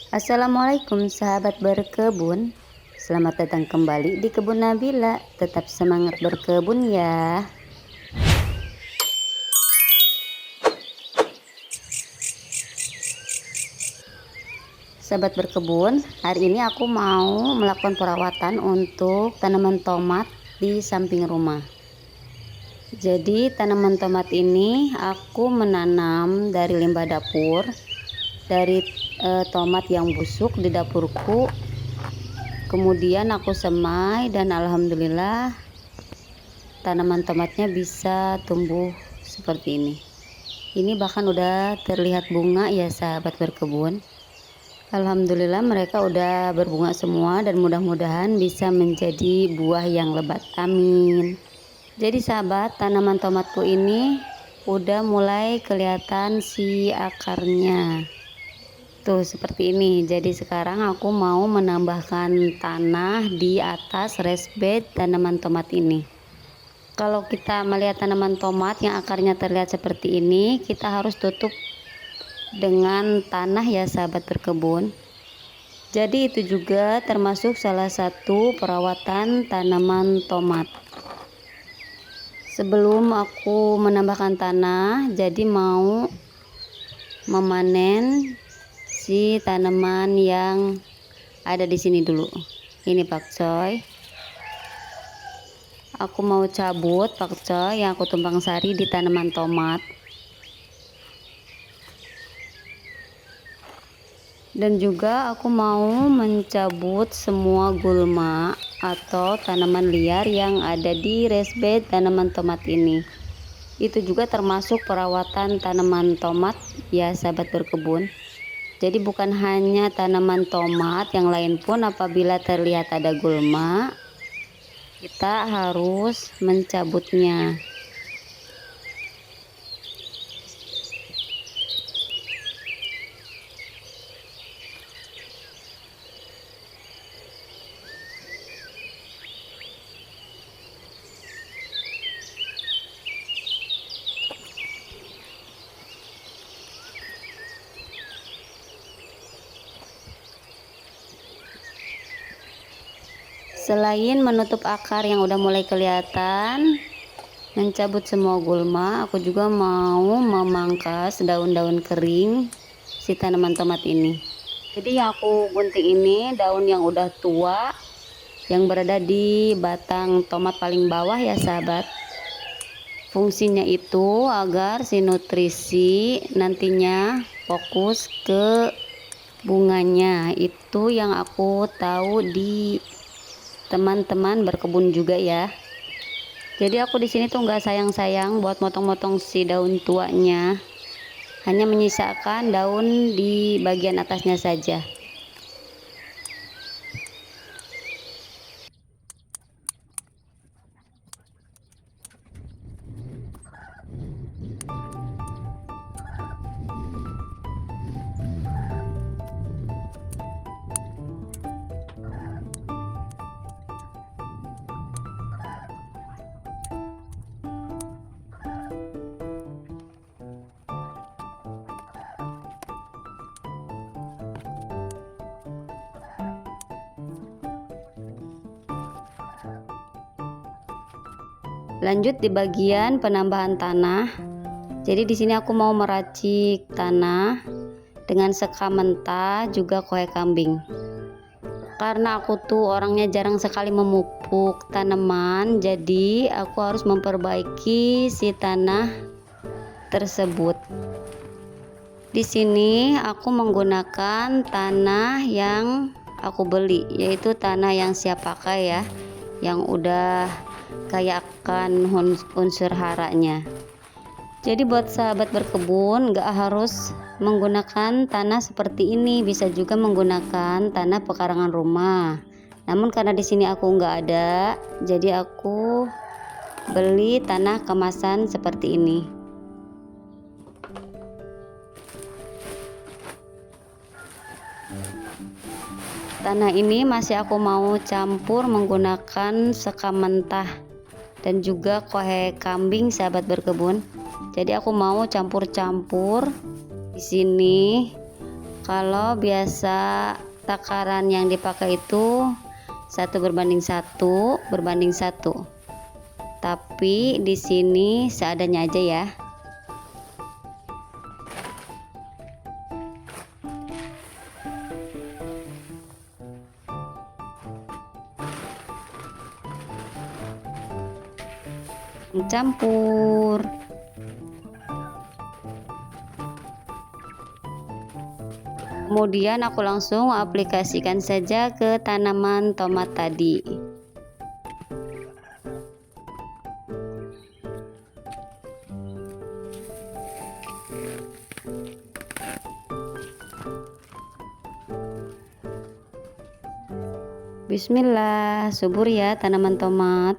Assalamualaikum sahabat berkebun. Selamat datang kembali di kebun Nabila. Tetap semangat berkebun ya. Sahabat berkebun, hari ini aku mau melakukan perawatan untuk tanaman tomat di samping rumah. Jadi tanaman tomat ini aku menanam dari limbah dapur, dari tomat yang busuk di dapurku. Kemudian aku semai dan alhamdulillah tanaman tomatnya bisa tumbuh seperti ini. Ini bahkan udah terlihat bunga ya sahabat berkebun. Alhamdulillah mereka udah berbunga semua dan mudah-mudahan bisa menjadi buah yang lebat. Amin. Jadi sahabat, tanaman tomatku ini udah mulai kelihatan si akarnya. Tuh seperti ini. Jadi sekarang aku mau menambahkan tanah di atas raised bed tanaman tomat ini. Kalau kita melihat tanaman tomat yang akarnya terlihat seperti ini, kita harus tutup dengan tanah ya sahabat berkebun. Jadi itu juga termasuk salah satu perawatan tanaman tomat. Sebelum aku menambahkan tanah, jadi mau memanen si tanaman yang ada di sini dulu. Ini pakcoy. Aku mau cabut pakcoy yang aku tumpang sari di tanaman tomat. Dan juga aku mau mencabut semua gulma atau tanaman liar yang ada di raised bed tanaman tomat ini. Itu juga termasuk perawatan tanaman tomat ya sahabat berkebun. Jadi bukan hanya tanaman tomat, yang lain pun apabila terlihat ada gulma, kita harus mencabutnya. Selain menutup akar yang udah mulai kelihatan, mencabut semua gulma, aku juga mau memangkas daun-daun kering si tanaman tomat ini. Jadi yang aku gunting ini daun yang udah tua yang berada di batang tomat paling bawah ya sahabat. Fungsinya itu agar si nutrisi nantinya fokus ke bunganya. Itu yang aku tahu di teman-teman berkebun juga ya. Jadi aku di sini tuh nggak sayang-sayang buat motong-motong si daun tuanya, hanya menyisakan daun di bagian atasnya saja. Lanjut di bagian penambahan tanah. Jadi di sini aku mau meracik tanah dengan sekam mentah juga kohe kambing. Karena aku tuh orangnya jarang sekali memupuk tanaman, jadi aku harus memperbaiki si tanah tersebut. Di sini aku menggunakan tanah yang aku beli, yaitu tanah yang siap pakai ya, yang udah kaya akan unsur haranya. Jadi buat sahabat berkebun gak harus menggunakan tanah seperti ini, bisa juga menggunakan tanah pekarangan rumah. Namun karena di sini aku nggak ada, jadi aku beli tanah kemasan seperti ini. Tanah ini masih aku mau campur menggunakan sekam mentah dan juga kohe kambing sahabat berkebun. Jadi aku mau campur-campur di sini Kalau biasa takaran yang dipakai itu 1:1, tapi di sini seadanya aja ya. Campur. Kemudian aku langsung aplikasikan saja ke tanaman tomat tadi. Bismillah, subur ya tanaman tomat.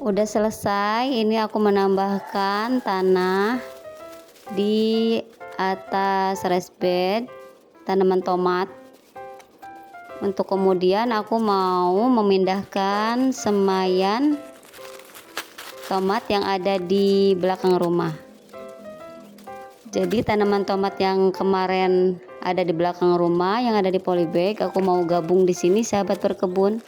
Udah selesai, ini aku menambahkan tanah di atas raised bed tanaman tomat. Untuk kemudian aku mau memindahkan semaian tomat yang ada di belakang rumah. Jadi tanaman tomat yang kemarin ada di belakang rumah yang ada di polybag, aku mau gabung di sini sahabat berkebun.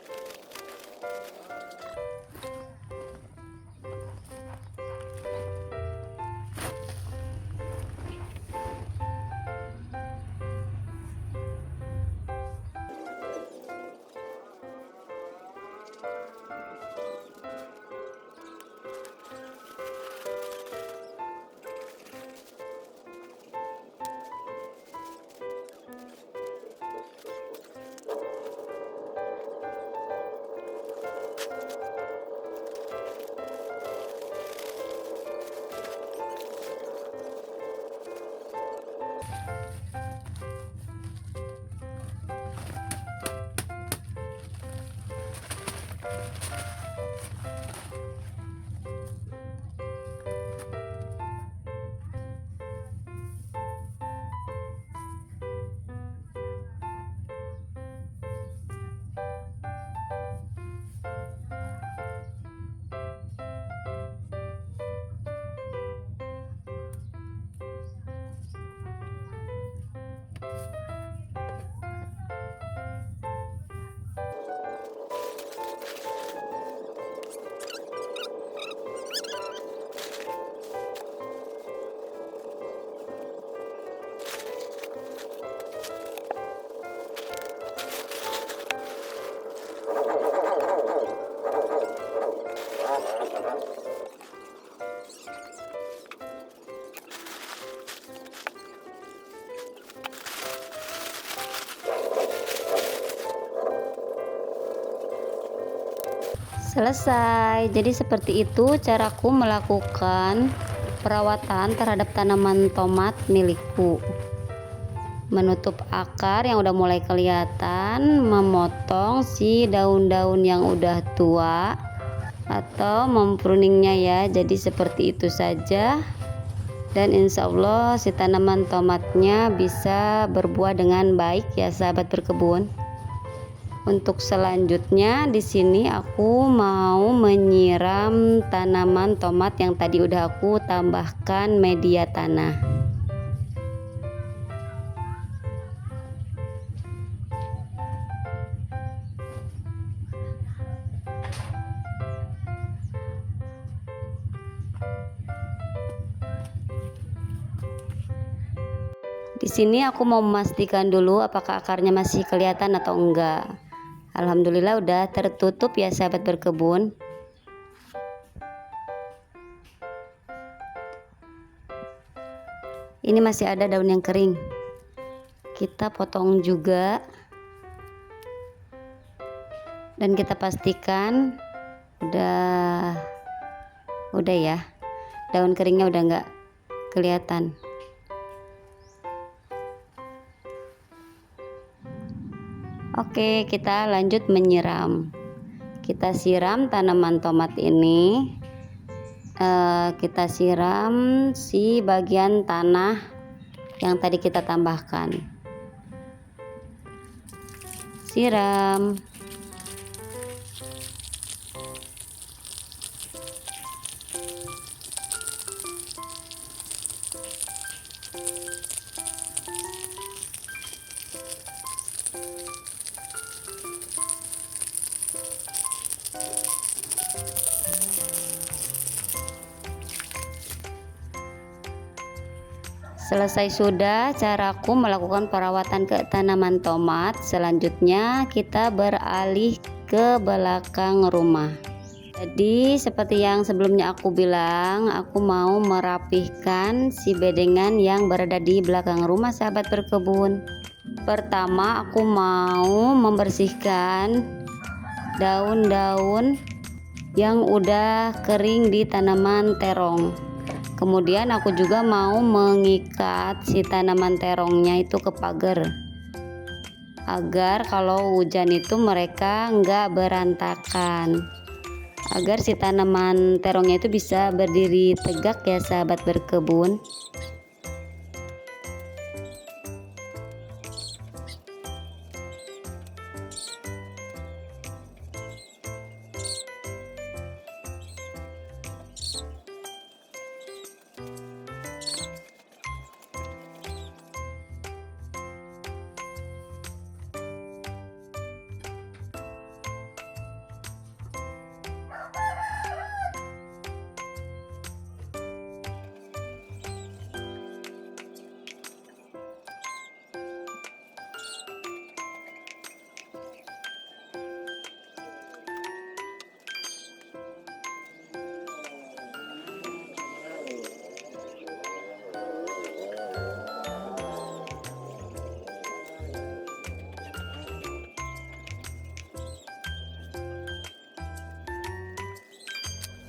Selesai. Jadi seperti itu caraku melakukan perawatan terhadap tanaman tomat milikku. Menutup akar yang udah mulai kelihatan, memotong si daun-daun yang udah tua, atau mempruningnya ya. Jadi seperti itu saja, dan insya Allah si tanaman tomatnya bisa berbuah dengan baik ya sahabat berkebun. Untuk selanjutnya di sini aku mau menyiram tanaman tomat yang tadi udah aku tambahkan media tanah. Di sini aku mau memastikan dulu apakah akarnya masih kelihatan atau enggak. Alhamdulillah udah tertutup ya sahabat berkebun. Ini masih ada daun yang kering. kita potong juga, dan kita pastikan udah ya, daun keringnya udah nggak kelihatan. Oke, kita lanjut menyiram. Kita siram tanaman tomat ini, kita siram si bagian tanah yang tadi kita tambahkan. Siram. Selesai sudah caraku melakukan perawatan ke tanaman tomat. Selanjutnya kita beralih ke belakang rumah. Jadi seperti yang sebelumnya aku bilang, aku mau merapihkan si bedengan yang berada di belakang rumah sahabat berkebun. Pertama aku mau membersihkan daun-daun yang udah kering di tanaman terong. Kemudian aku juga mau mengikat si tanaman terongnya itu ke pagar, agar kalau hujan itu mereka nggak berantakan, agar si tanaman terongnya itu bisa berdiri tegak ya sahabat berkebun.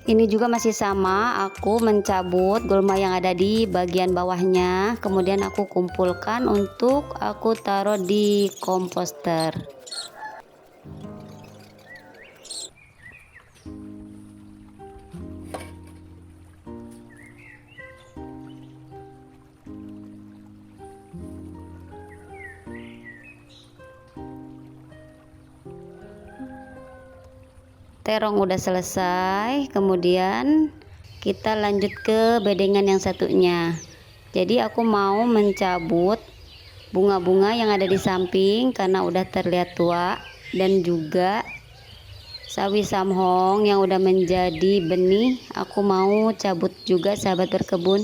Ini juga masih sama, aku mencabut gulma yang ada di bagian bawahnya, kemudian aku kumpulkan untuk aku taruh di komposter. Terong udah selesai, kemudian kita lanjut ke bedengan yang satunya. Jadi aku mau mencabut bunga-bunga yang ada di samping karena udah terlihat tua, dan juga sawi samhong yang udah menjadi benih aku mau cabut juga sahabat berkebun.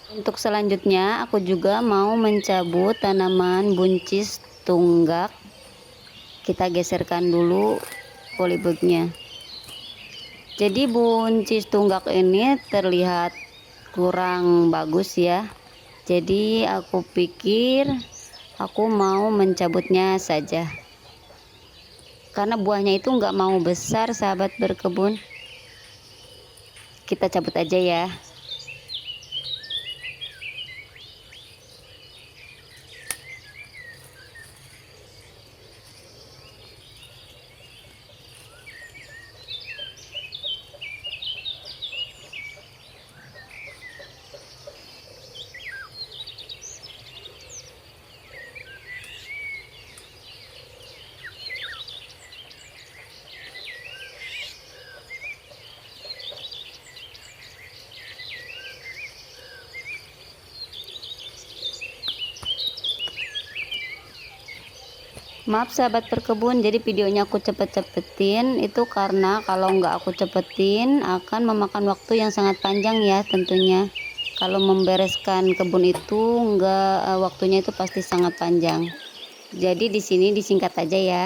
Untuk selanjutnya aku juga mau mencabut tanaman buncis tunggak. Kita geserkan dulu polybagnya. Jadi buncis tunggak ini terlihat kurang bagus ya. Jadi aku pikir aku mau mencabutnya saja, karena buahnya itu nggak mau besar sahabat berkebun. Kita cabut aja ya. Maaf sahabat berkebun, jadi videonya aku cepet-cepetin itu karena kalau nggak aku cepetin akan memakan waktu yang sangat panjang ya tentunya. Kalau membereskan kebun itu waktunya itu pasti sangat panjang. Jadi di sini disingkat aja ya.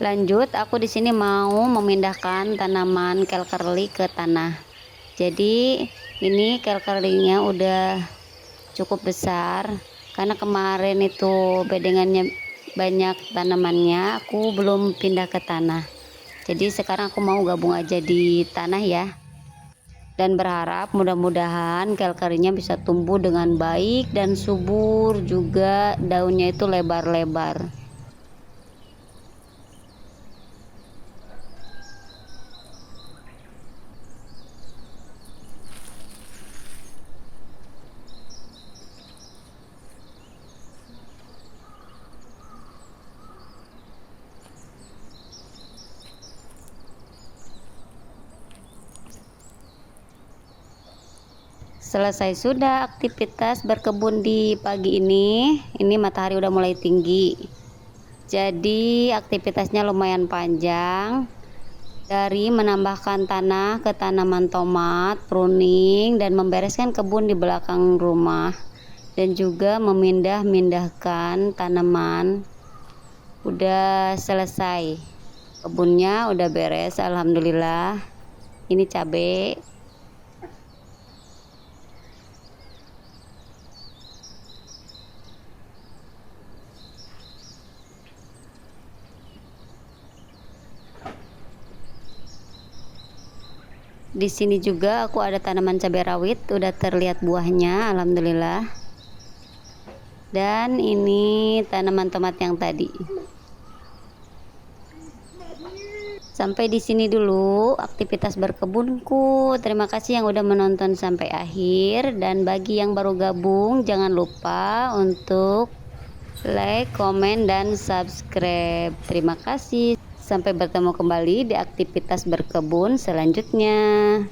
Lanjut, aku di sini mau memindahkan tanaman kelkerli ke tanah. Jadi ini kelkerlinya udah cukup besar karena kemarin itu bedengannya banyak tanamannya, aku belum pindah ke tanah. Jadi sekarang aku mau gabung aja di tanah ya. Dan berharap mudah-mudahan kelkerlinya bisa tumbuh dengan baik dan subur, juga daunnya itu lebar-lebar. Selesai sudah aktivitas berkebun di pagi ini matahari udah mulai tinggi. Jadi aktivitasnya lumayan panjang. Dari menambahkan tanah ke tanaman tomat, pruning, dan membereskan kebun di belakang rumah. Dan juga memindah-mindahkan tanaman. Udah selesai. Kebunnya udah beres, alhamdulillah. Ini cabai. Di sini juga aku ada tanaman cabai rawit, udah terlihat buahnya, alhamdulillah. Dan ini tanaman tomat yang tadi. Sampai di sini dulu aktivitas berkebunku. Terima kasih yang udah menonton sampai akhir, dan bagi yang baru gabung jangan lupa untuk like, komen, dan subscribe. Terima kasih. Sampai bertemu kembali di aktivitas berkebun selanjutnya.